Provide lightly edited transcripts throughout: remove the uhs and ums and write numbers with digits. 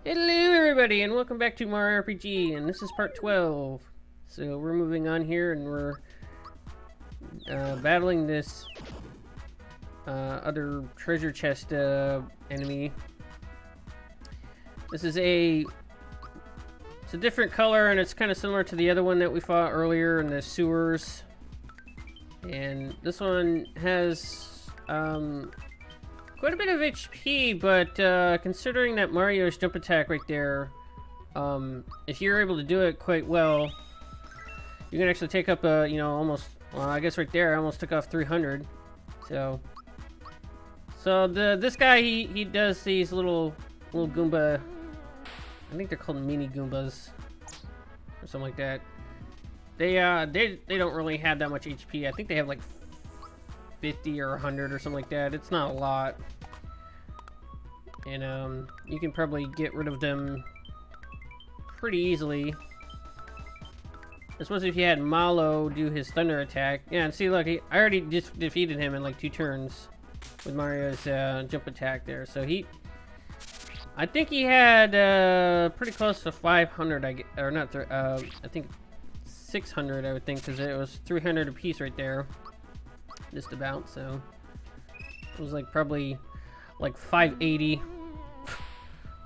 Hello everybody and welcome back to Mario RPG, and this is part 12. So we're moving on here and we're battling this other treasure chest enemy. This is it's a different color and it's kind of similar to the other one that we fought earlier in the sewers. And this one has quite a bit of HP, but considering that Mario's jump attack right there, if you're able to do it quite well, you can actually take up almost, well, I guess right there I almost took off 300. So this guy he does these little Goomba, I think they're called mini Goombas or something like that. They don't really have that much HP. I think they have like 50 or 100 or something like that. It's not a lot. And you can probably get rid of them pretty easily. Especially if you had Malo do his thunder attack. Yeah, and see, look, I already just defeated him in like 2 turns with Mario's jump attack there. So I think he had pretty close to 500. I think 600, I would think, because it was 300 apiece right there. Just about, so it was like probably like 580,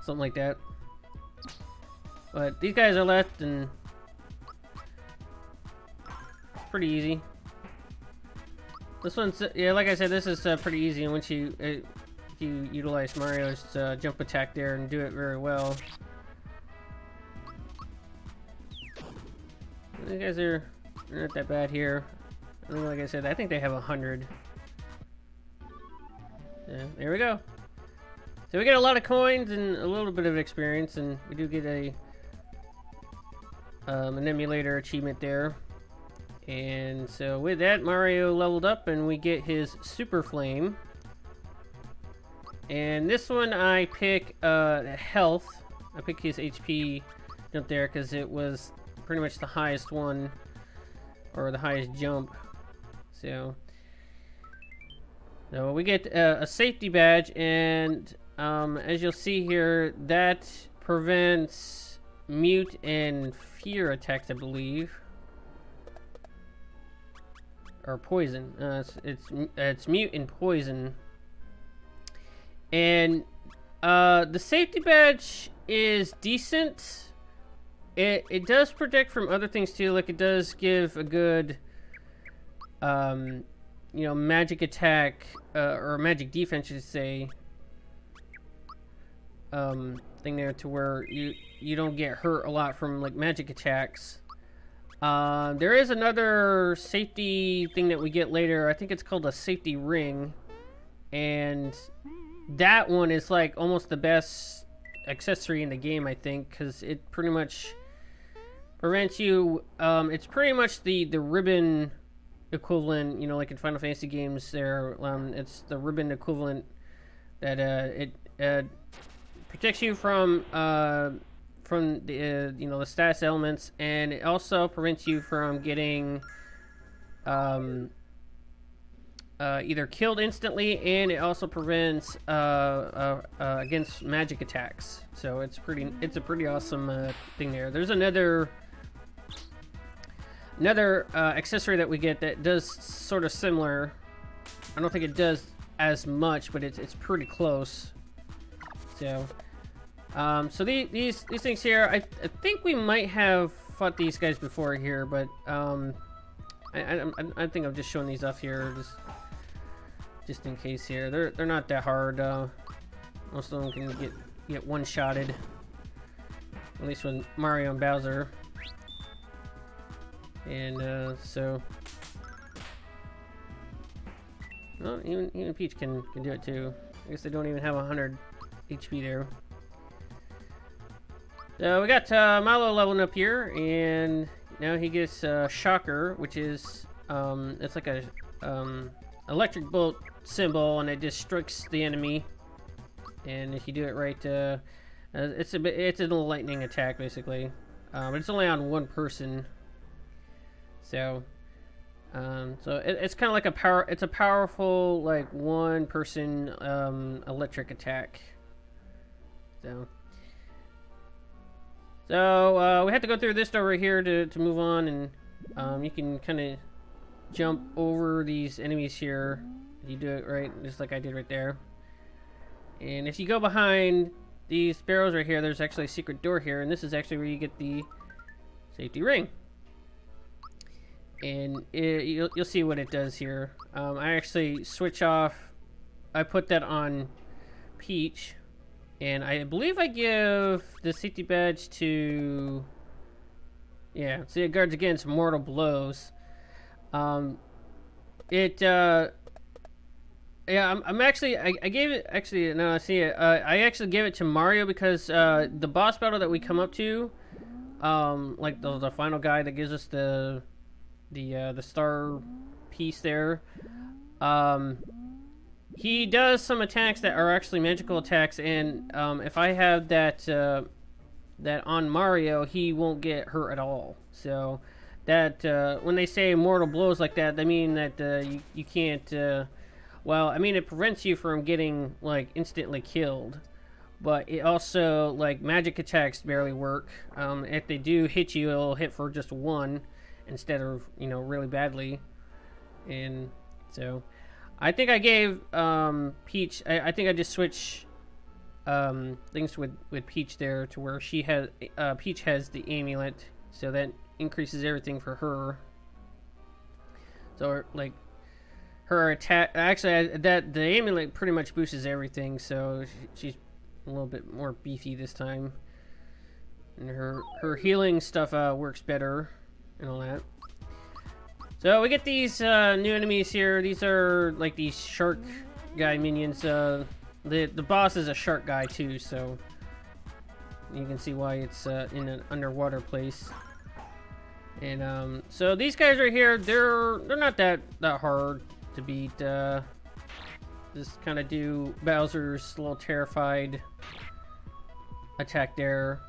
something like that. But these guys are left, and it's pretty easy. This one's, yeah, like I said, this is pretty easy, and once you if you utilize Mario's jump attack there and do it very well. These guys are not that bad here. I mean, like I said, I think they have 100. Yeah, there we go. So we get a lot of coins and a little bit of experience, and we do get an emulator achievement there. And so with that, Mario leveled up, and we get his Super Flame. And this one I pick health. I pick his HP jump there because it was pretty much the highest one, or the highest jump. So we get a safety badge, and as you'll see here, that prevents mute and fear attacks, I believe, or poison. It's mute and poison. And the safety badge is decent. It does protect from other things too. Like, it does give a good magic attack, or magic defense, you should say, thing there, to where you don't get hurt a lot from like magic attacks. There is another safety thing that we get later. I think it's called a safety ring, and that one is like almost the best accessory in the game, I think, because it pretty much prevents you. It's pretty much the ribbon equivalent, like in Final Fantasy games there. It's the ribbon equivalent that it protects you from the the status elements, and it also prevents you from getting either killed instantly, and it also prevents against magic attacks. So it's a pretty awesome thing there. There's another accessory that we get that does sort of similar. I don't think it does as much, but it's pretty close. So these things here, I think we might have fought these guys before here, but I think I'm just showing these off here just in case here. They're not that hard. Most of them can get one-shotted, at least with Mario and Bowser. And well, even Peach can do it too. I guess they don't even have 100 HP there. So we got Malo leveling up here, and now he gets Shocker, which is it's like a electric bolt symbol, and it just strikes the enemy. And if you do it right, it's a lightning attack basically, but it's only on one person. So it's kind of like it's a powerful, like, one person electric attack. So So we have to go through this door right here to move on, and you can kind of jump over these enemies here. You do it right, just like I did right there. And if you go behind these barrels right here, there's actually a secret door here, and this is actually where you get the safety ring. And you'll see what it does here. I actually switch off. I put that on Peach, and I believe I give the safety badge to, yeah, see, it guards against mortal blows. Yeah, I'm actually, I gave it, actually, no, I see it. I actually gave it to Mario because the boss battle that we come up to, like the final guy that gives us the star piece there, he does some attacks that are actually magical attacks, and if I have that on Mario, he won't get hurt at all. So that when they say mortal blows like that, they mean that you can't. Well, I mean, it prevents you from getting, like, instantly killed. But it also, like, magic attacks barely work. If they do hit you, it'll hit for just one instead of, you know, really badly. And so, I think I gave Peach, I think I just switched things with Peach there to where she has, Peach has the amulet. So that increases everything for her. So, like, her attack, actually, the amulet pretty much boosts everything, so she's a little bit more beefy this time, and her healing stuff works better and all that. So we get these new enemies here. These are like these shark guy minions. The boss is a shark guy too, so you can see why it's in an underwater place. And so these guys right here, they're not that hard to beat. Just kind of do Bowser's little terrified attack there,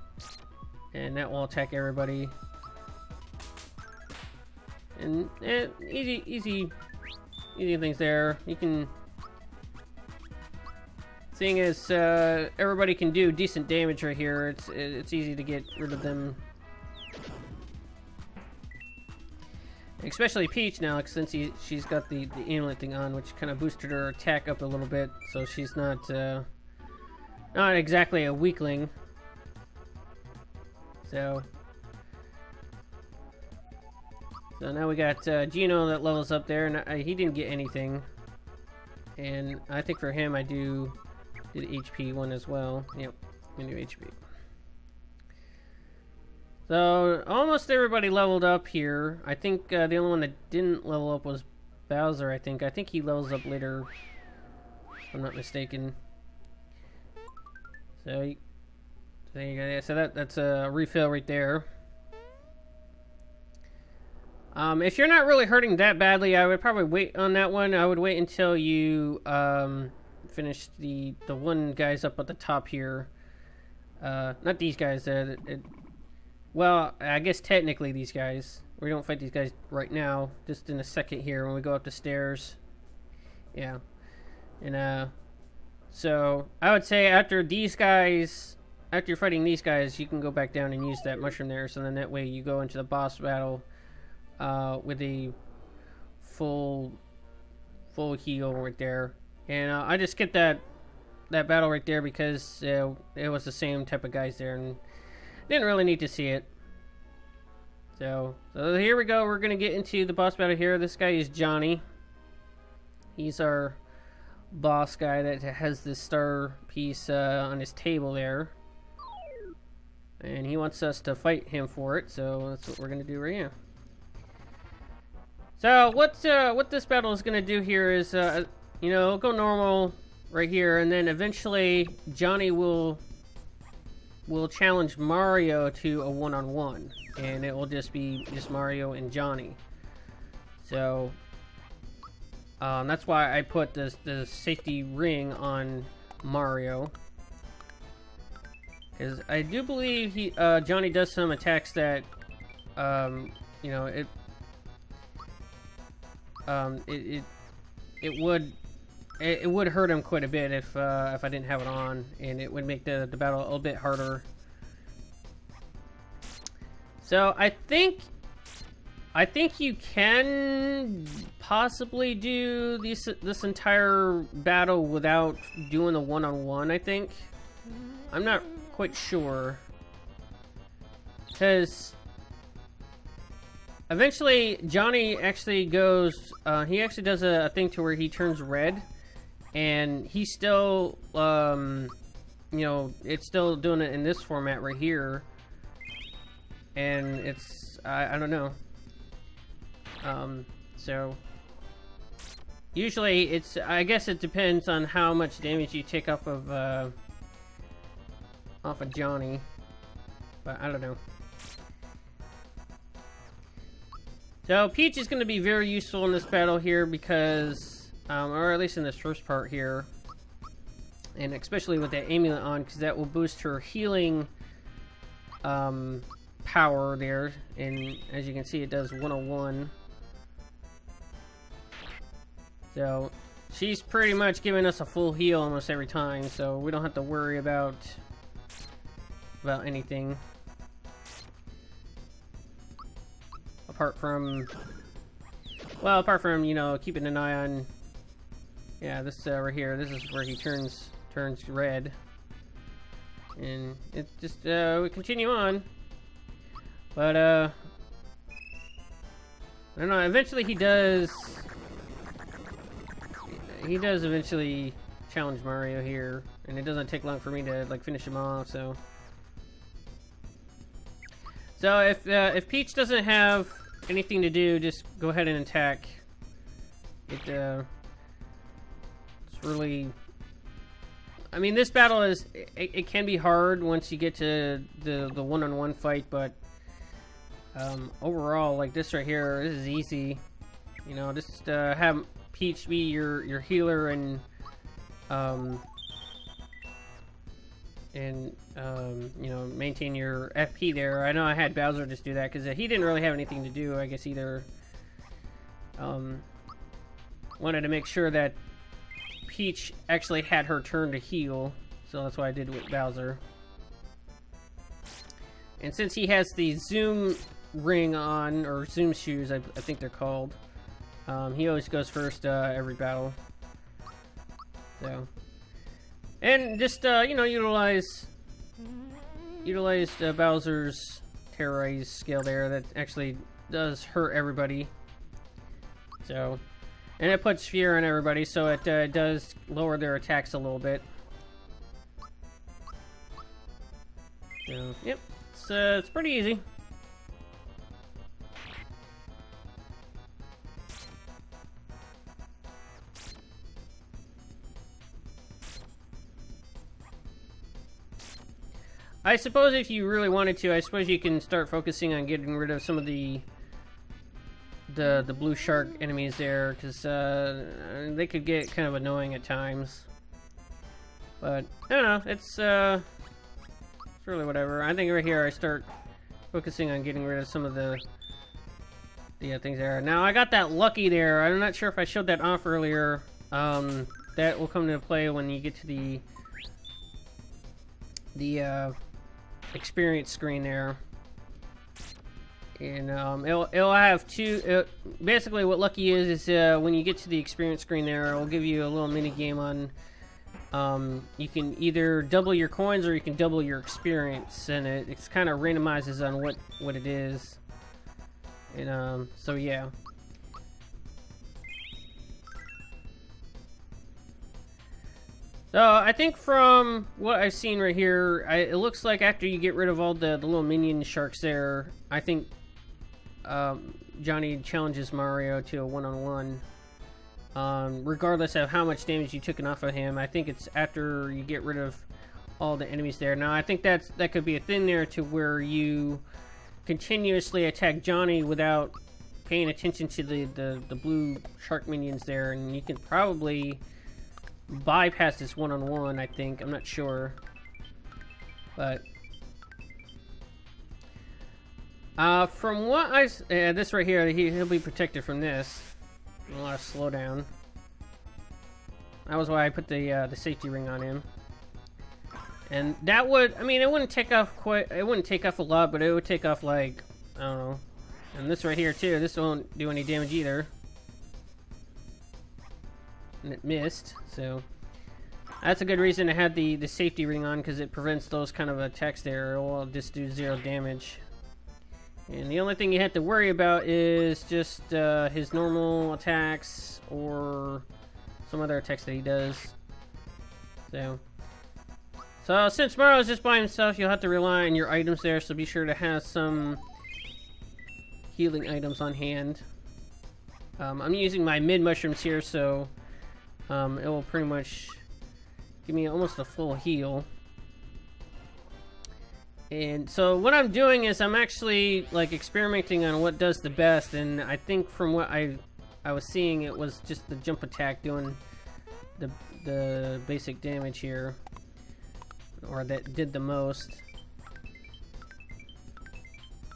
and that will attack everybody. And easy things there. You can, seeing as everybody can do decent damage right here, it's easy to get rid of them. Especially Peach now, since she's got the amulet thing on, which kind of boosted her attack up a little bit, so she's not exactly a weakling. So now we got Gino that levels up there, and he didn't get anything. And I think for him, I did HP one as well. Yep, I do HP. So, almost everybody leveled up here. I think the only one that didn't level up was Bowser, I think. I think he levels up later, if I'm not mistaken. So, there you go. Yeah, so that's a refill right there. If you're not really hurting that badly, I would probably wait on that one. I would wait until you finish the one guys up at the top here. Not these guys. Well, I guess technically these guys. We don't fight these guys right now. Just in a second here when we go up the stairs. Yeah. And, so, I would say after you're fighting these guys, you can go back down and use that mushroom there. So then that way you go into the boss battle, with a full heal right there. And, I just skipped that battle right there because, it was the same type of guys there. And didn't really need to see it. So here we go. We're going to get into the boss battle here. This guy is Johnny. He's our boss guy that has this star piece on his table there. And he wants us to fight him for it. So that's what we're going to do right here. So what this battle is going to do here is, you know, go normal right here. And then eventually Johnny will challenge Mario to a one-on-one, and it will just be Mario and Johnny. So that's why I put the safety ring on Mario, because I do believe Johnny does some attacks that you know, it would hurt him quite a bit if I didn't have it on, and it would make the battle a little bit harder. So I think you can possibly do this entire battle without doing the one-on-one, I think. I'm not quite sure. Because eventually Johnny actually goes, he actually does a thing to where he turns red. And he's still, you know, it's still doing it in this format right here. And it's, I don't know. So usually it's, I guess it depends on how much damage you take off of Johnny, but I don't know. So Peach is going to be very useful in this battle here because, or at least in this first part here, and especially with that amulet on, because that will boost her healing power there, and as you can see it does 101. So she's pretty much giving us a full heal almost every time, so we don't have to worry about anything apart from, well, apart from, you know, keeping an eye on, yeah, this right here. This is where he turns red, and it just we continue on, but I don't know, eventually he does eventually challenge Mario here, and it doesn't take long for me to like finish him off. So if Peach doesn't have anything to do, just go ahead and attack. It's really, I mean, this battle is, it can be hard once you get to the one-on-one fight, but overall, like this right here, this is easy. You know, just have Peach be your healer and you know, maintain your FP there. I know I had Bowser just do that because he didn't really have anything to do, I guess, either. Wanted to make sure that Peach actually had her turn to heal, so that's what I did with Bowser. And since he has the zoom ring on, or zoom shoes, I think they're called, he always goes first every battle. So, and just you know, utilize Bowser's terrorize skill there. That actually does hurt everybody. So, and it puts fear on everybody, so it does lower their attacks a little bit. So, yep, it's pretty easy. I suppose if you really wanted to, I suppose you can start focusing on getting rid of some of the blue shark enemies there, because they could get kind of annoying at times. But I don't know, it's really whatever. I think right here I start focusing on getting rid of some of the things there. Now I got that lucky there. I'm not sure if I showed that off earlier. That will come into play when you get to the experience screen there, and it'll have two. Basically, what lucky is when you get to the experience screen there, it'll give you a little mini game on. You can either double your coins or you can double your experience, and it's kind of randomizes on what it is. And so yeah. So I think from what I've seen right here, it looks like after you get rid of all the little minion sharks there, I think Johnny challenges Mario to a one-on-one. Regardless of how much damage you took off of him, I think it's after you get rid of all the enemies there. Now I think that could be a thing there to where you continuously attack Johnny without paying attention to the blue shark minions there, and you can probably bypass this one-on-one, I think. I'm not sure, but from what this right here, he'll be protected from this. A lot of slowdown. That was why I put the safety ring on him, and that would, I mean, it wouldn't take off a lot, but it would take off like I don't know. And this right here too, this won't do any damage either. And it missed, so that's a good reason to have the safety ring on, because it prevents those kind of attacks there. It will just do 0 damage. And the only thing you have to worry about is just his normal attacks or some other attacks that he does. So since Mario's just by himself, you'll have to rely on your items there, so be sure to have some healing items on hand. I'm using my mid mushrooms here, so it will pretty much give me almost a full heal. And so what I'm doing is I'm actually like experimenting on what does the best, and I think from what I was seeing, it was just the jump attack doing the basic damage here, or that did the most.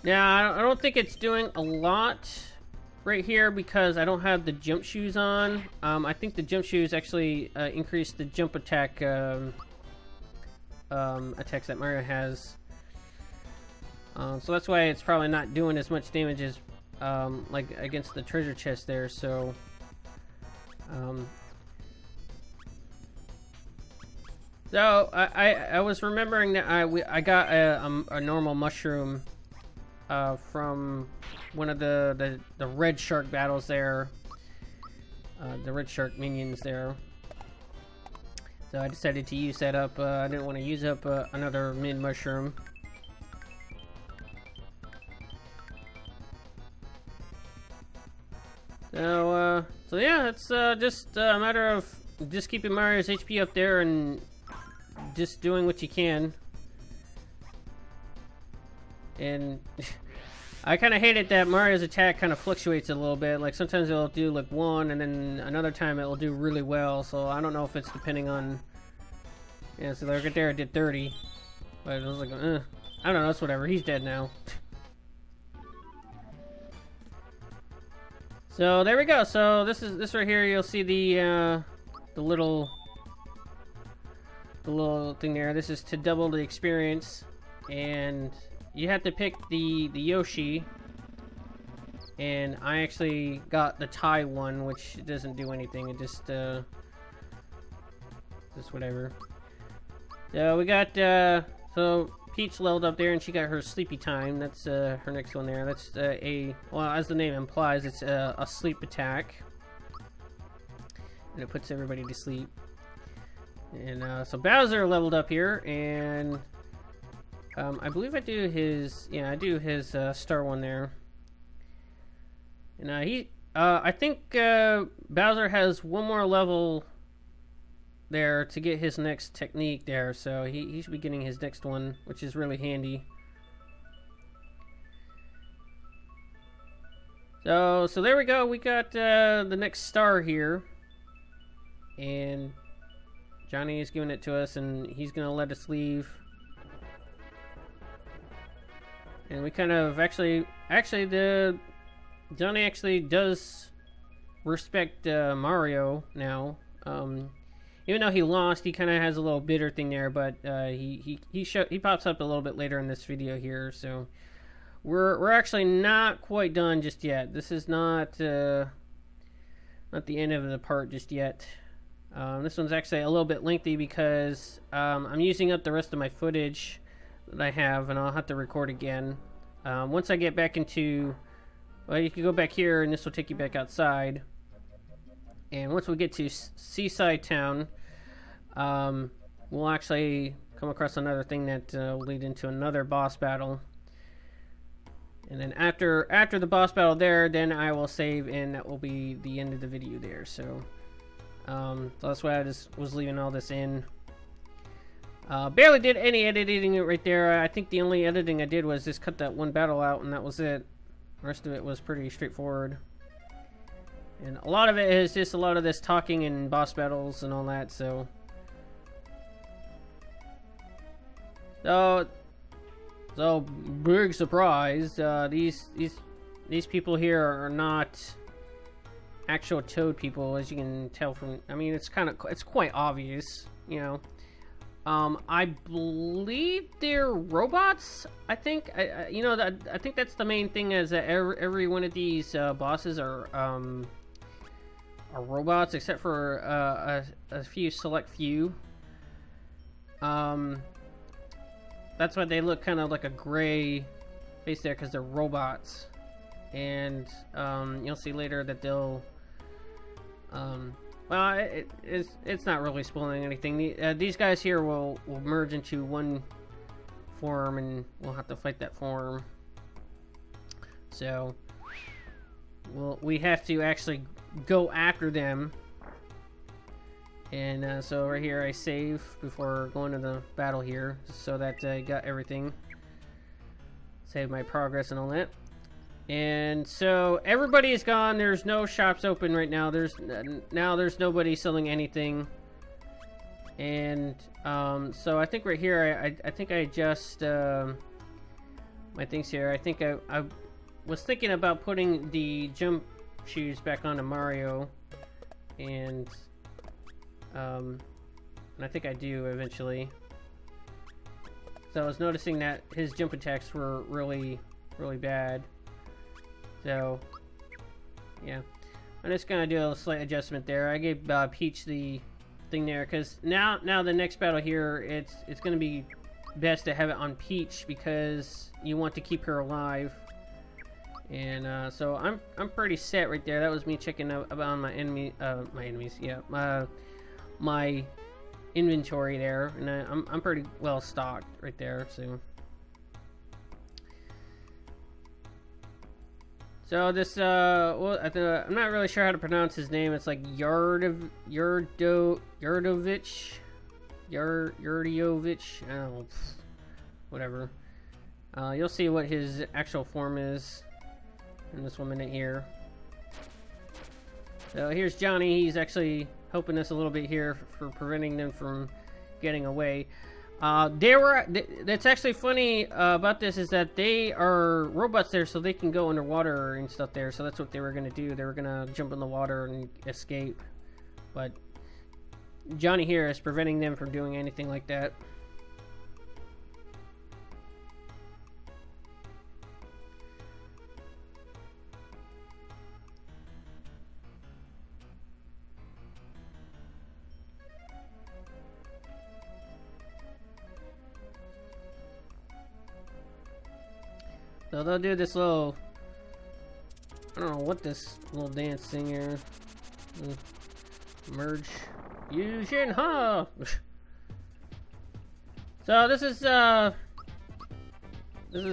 Now I don't think it's doing a lot right here because I don't have the jump shoes on. I think the jump shoes actually increase the jump attack attacks that Mario has. So that's why it's probably not doing as much damage as like against the treasure chest there. So I was remembering that I got a normal mushroom from one of the red shark battles there, the red shark minions there. So I decided to use that up. I didn't want to use up another mid mushroom. So yeah, it's just a matter of just keeping Mario's HP up there and just doing what you can. And I kind of hate it that Mario's attack kind of fluctuates a little bit. Like sometimes it'll do like 1, and then another time it'll do really well. So I don't know if it's depending on. Yeah, so right there it did 30, but it was like, I don't know. It's whatever. He's dead now. So there we go. So this right here. You'll see the little thing there. This is to double the experience, and you have to pick the Yoshi. And I actually got the Thai one, which doesn't do anything. It just whatever. So we got so Peach leveled up there, and she got her sleepy time. That's her next one there. That's well, as the name implies, it's a sleep attack, and it puts everybody to sleep. And so Bowser leveled up here, and I believe I do his star one there. And I think Bowser has one more level there to get his next technique there, so he should be getting his next one, which is really handy. So there we go. We got the next star here, and Johnny is giving it to us, and he's gonna let us leave. And we kind of actually Johnny actually does respect Mario now. Even though he lost, he kind of has a little bitter thing there, but he pops up a little bit later in this video here. So we're actually not quite done just yet. This is not the end of the part just yet. This one's actually a little bit lengthy because I'm using up the rest of my footage that I have, and I'll have to record again. Once I get back into, well, you can go back here, and this will take you back outside. And once we get to Seaside Town, we'll actually come across another thing that will lead into another boss battle. And then after the boss battle there, then I will save, and that will be the end of the video there. So that's why I just was leaving all this in. Barely did any editing right there. I think the only editing I did was just cut that one battle out, and that was it. The rest of it was pretty straightforward. And a lot of it is just a lot of this talking and boss battles and all that, so big surprise. These people here are not actual Toad people, as you can tell from. I mean, it's quite obvious, you know. I believe they're robots. I think, you know, I think that's the main thing is that every one of these bosses are robots, except for a few select few. That's why they look kind of like a gray face there, because they're robots. And you'll see later that they'll well, it's not really spoiling anything. These guys here will merge into one form, and we'll have to fight that form. So we have to actually go after them. And so right here I save before going to the battle here, so that I got everything. Save my progress and all that. And so everybody is gone. There's no shops open right now. There's nobody selling anything. And so I think right here I think I adjust my things here. I think I was thinking about putting the jump shoes back onto Mario, and I think I do eventually. So I was noticing that his jump attacks were really bad. So, yeah, I'm just gonna do a slight adjustment there. I gave Peach the thing there because now the next battle here, it's gonna be best to have it on Peach because you want to keep her alive. And so I'm pretty set right there. That was me checking out about my enemies, yeah, my inventory there, and I'm pretty well stocked right there. So this, well, I'm not really sure how to pronounce his name. It's like Yurdiovich. I don't know, whatever. You'll see what his actual form is in this 1 minute here. So here's Johnny. He's actually helping us a little bit here for preventing them from getting away. That's actually funny about this is that they are robots there, so they can go underwater and stuff there. So that's what they were gonna do. They were gonna jump in the water and escape, but Johnny here is preventing them from doing anything like that. So they'll do this little, I don't know what this little dance thing here. Merge. Fusion, huh? So this is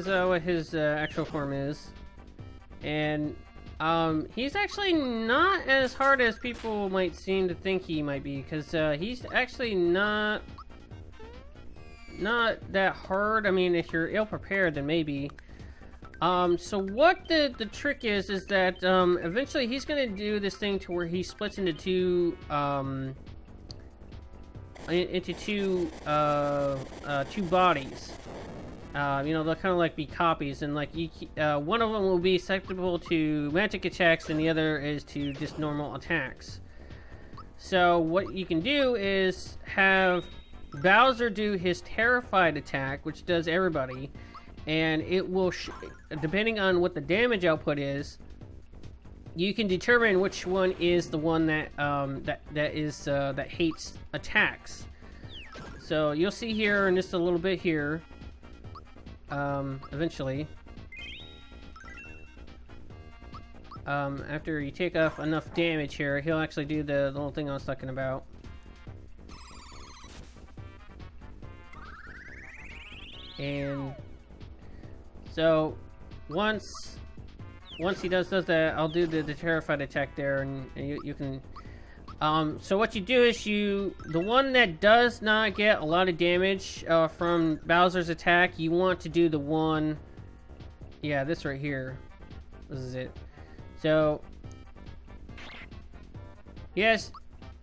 what his actual form is. And he's actually not as hard as people might seem to think he might be, because he's actually not that hard. I mean, if you're ill prepared, then maybe. So what the trick is that eventually he's gonna do this thing to where he splits into two bodies. You know, they'll kind of like be copies, and like one of them will be susceptible to magic attacks, and the other is to just normal attacks. So what you can do is have Bowser do his terrified attack, which does everybody. And it will, depending on what the damage output is, you can determine which one is the one that that hates attacks. So you'll see here in just a little bit here, eventually, after you take off enough damage here, he'll actually do the little thing I was talking about. And so once he does that, I'll do the terrified attack there, and you can. So what you do is the one that does not get a lot of damage from Bowser's attack, you want to do the one. Yeah, this right here. This is it. So yes.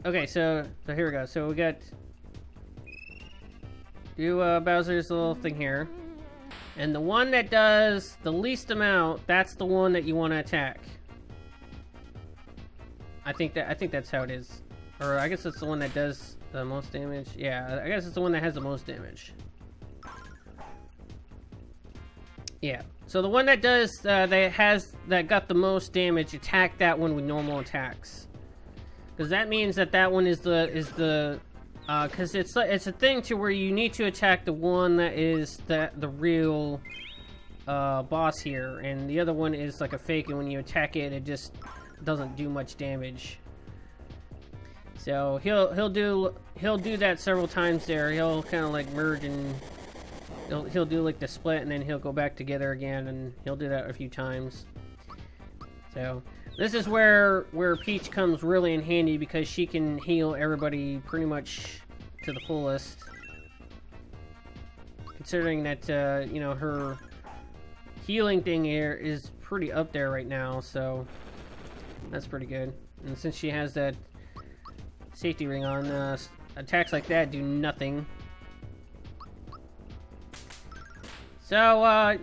Okay, so here we go. So we got Bowser's little thing here. And the one that does the least amount, that's the one that you want to attack. I think that's how it is. Or I guess it's the one that does The most damage? Yeah, I guess it's the one that has the most damage. Yeah. So the one that does that got the most damage, attack that one with normal attacks. Because that means that that one is the because it's a thing to where you need to attack the one that is the real boss here, and the other one is like a fake, and when you attack it, it just doesn't do much damage. So he'll do that several times there. He'll kind of like merge, and he'll do like the split, and then he'll go back together again, and he'll do that a few times. So this is where Peach comes really in handy, because she can heal everybody pretty much to the fullest. Considering that you know, her healing thing here is pretty up there right now, so that's pretty good. And since she has that safety ring on, attacks like that do nothing. So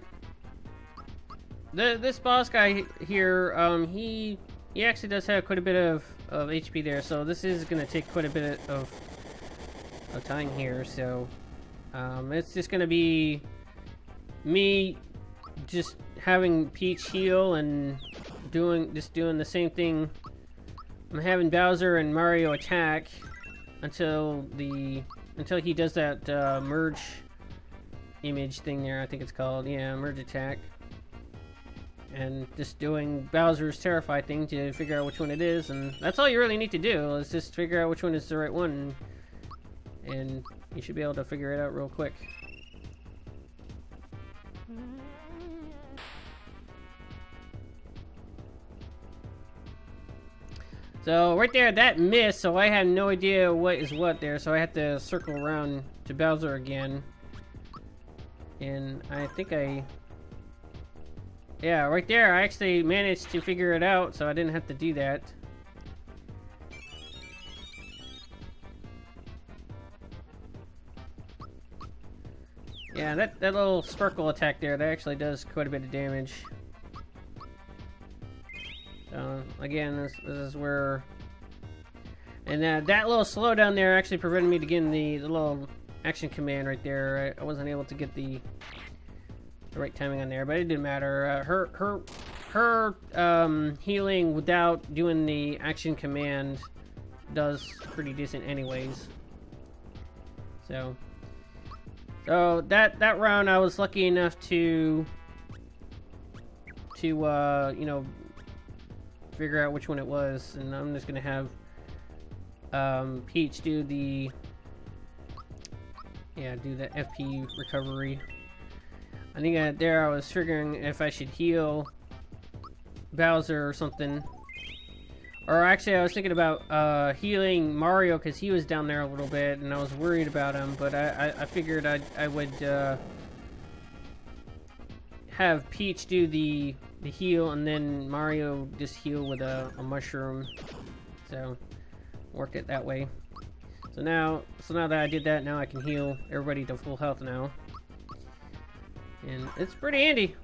this boss guy here, he actually does have quite a bit of HP there, so this is gonna take quite a bit of time here. So it's just gonna be me just having Peach heal and doing the same thing. I'm having Bowser and Mario attack until he does that merge image thing there, I think it's called. Yeah, merge attack. And just doing Bowser's Terrify thing to figure out which one it is, and that's all you really need to do, is just figure out which one is the right one, and you should be able to figure it out real quick. So right there, that missed, so I had no idea what is what there, so I had to circle around to Bowser again. And I think yeah, right there, I actually managed to figure it out, so I didn't have to do that. Yeah, that little sparkle attack there, that actually does quite a bit of damage. Again, this is where... And that little slowdown there actually prevented me to get the little action command right there. I wasn't able to get the right timing on there, but it didn't matter. Her healing without doing the action command does pretty decent anyways. So that round I was lucky enough to you know, figure out which one it was, and I'm just gonna have Peach do the FP recovery. I think there I was figuring if I should heal Bowser or something, or actually I was thinking about healing Mario, because he was down there a little bit and I was worried about him, but I figured I would have Peach do the heal, and then Mario just heal with a mushroom. So work it that way. So now that I did that, now I can heal everybody to full health now, and it's pretty handy.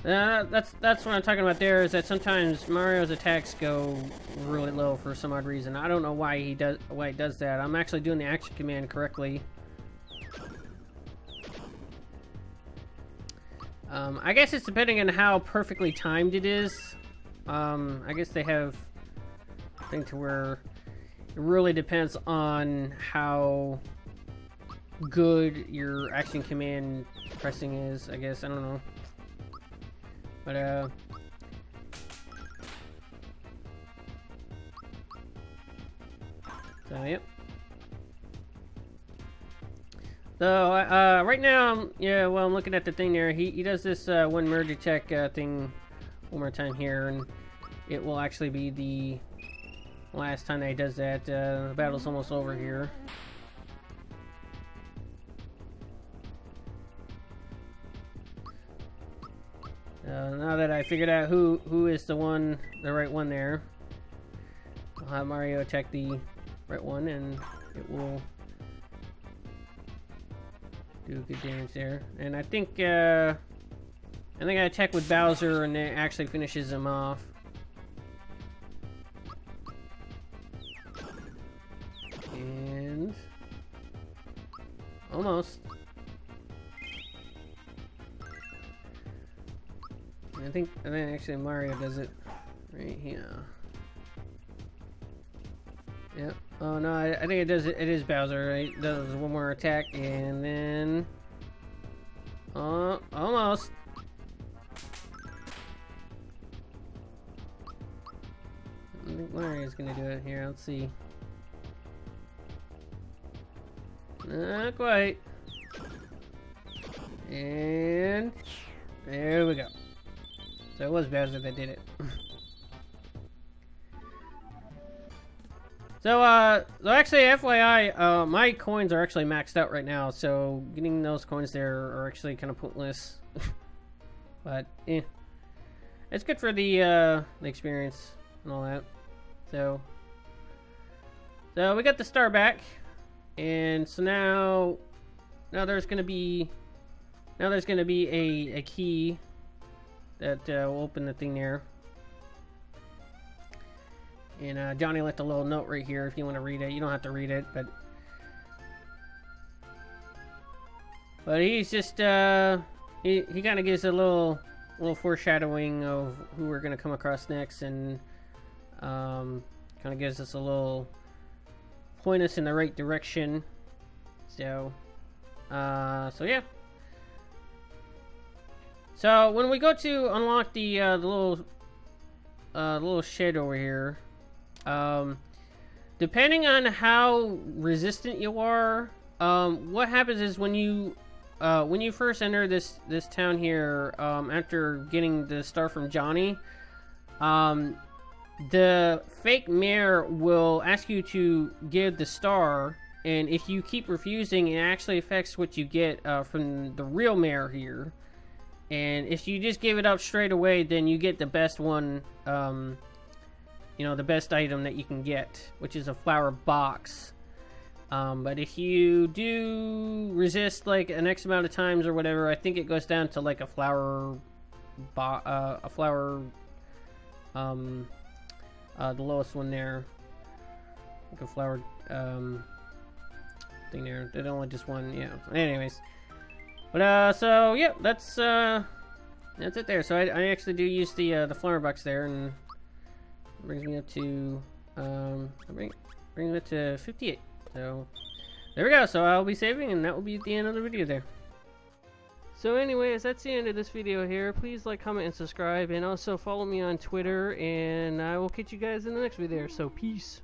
That's what I'm talking about there, is that sometimes Mario's attacks go really low for some odd reason. I don't know why he does that. I'm actually doing the action command correctly. I guess it's depending on how perfectly timed it is. I guess they have a thing to where it really depends on how good your action command pressing is, I guess. I don't know. But, so, yep. So, right now, I'm looking at the thing there. He does this, one merge attack, thing one more time here, and it will actually be the last time that he does that. The battle's almost over here. Now that I figured out who is the right one there, I'll have Mario attack the right one, and it will do good damage there. And I think I attack with Bowser, and it actually finishes him off. I think actually Mario does it right here. Yep. Oh no, I think it does. It is Bowser, right? It does one more attack and then. Almost. I think Mario's gonna do it here. Let's see. Not quite. And there we go. So it was Bowser that did it. So actually, FYI, my coins are actually maxed out right now, so getting those coins there are actually kind of pointless. But, it's good for the experience and all that. So we got the star back, and so now there's gonna be a key that will open the thing there. And Johnny left a little note right here if you want to read it. You don't have to read it, but he's just he kind of gives a little foreshadowing of who we're gonna come across next, and kind of gives us a little point us in the right direction. So yeah. So when we go to unlock the little shed over here. Depending on how resistant you are, what happens is when you first enter this town here, after getting the star from Johnny, the fake mayor will ask you to give the star, and if you keep refusing, it actually affects what you get from the real mayor here. And if you just give it up straight away, then you get the best one. You know, the best item that you can get, which is a flower box. But if you do resist like an X amount of times or whatever, I think it goes down to like a flower, the lowest one there, like a flower thing there. There's only just one, yeah. Anyways, but so yeah, that's it there. So I actually do use the flower box there, and brings me up to brings it to 58. So there we go. So I'll be saving, and that will be at the end of the video there. So anyways, that's the end of this video here. Please like, comment, and subscribe, and also follow me on Twitter, and I will catch you guys in the next video. So peace.